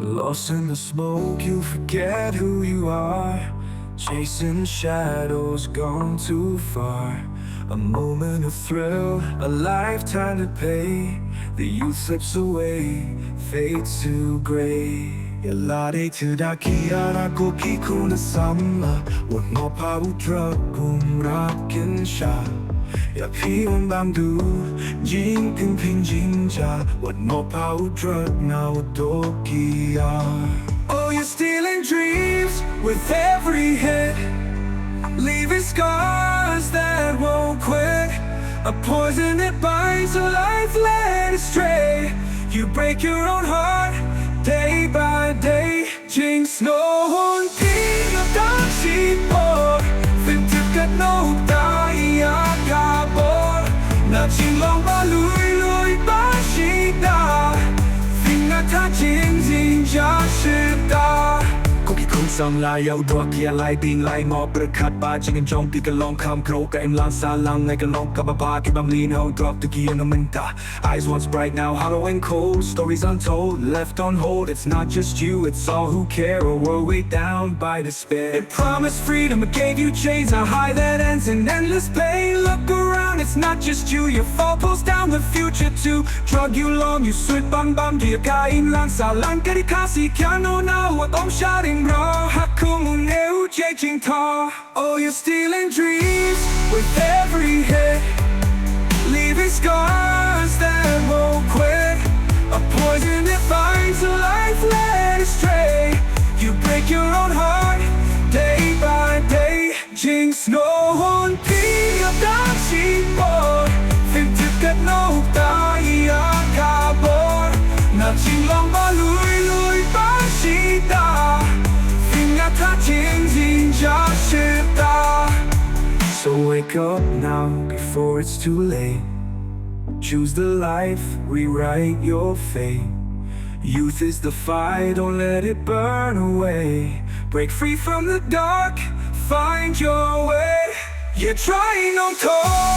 Lost in the smoke, you forget who you are. Chasing shadows, gone too far. A moment of thrill, a lifetime to pay. The youth slips away, fades to gray. Yalade to da Kiar ako kikuna samla. Wag mo pa utrag kung rakin siya. Ya piyon bamdu, jing ping ping jing ja. Wag mo pa utrag na uto Kiar. Oh, you're stealing dreams with every hit, leaving scars that won't quit. A poison that binds a life led astray. You break your own heart day by day. Jinx no hon ping of dancing por. Fin to get no die agabor. Na ching long ba lui ba shi da. Fin na ta jing jing ja shi da. 上来有多嘅來電來我不卡巴正嘅裝啲嘅浪冚 crow 嘅唔爛沙冷嘅浪夾巴巴 keep on lean how drop the key in the minta. Eyes once bright now hollow and cold, stories untold left on hold. It's not just you, it's all who care or were weighed down by despair. It promised freedom, it gave you chains, a high that ends in endless pain. Look around, it's not just you, your fall pulls down the future too. Drug you long, you sweat bam bam di kain lan sa lan ka di kasi kya no na what I'm shouting raw. Oh, you're stealing dreams with every hit, leaving scars that won't quit. A poison that binds a life led astray. You break your own heart day by day. Jinx no hon pi of dancing board. Fin to get no die akabor. Na ching long ba lui ba shi da. So wake up now before it's too late. Choose the life, rewrite your fate. Youth is the fire, don't let it burn away. Break free from the dark, find your way. You're trying on tour.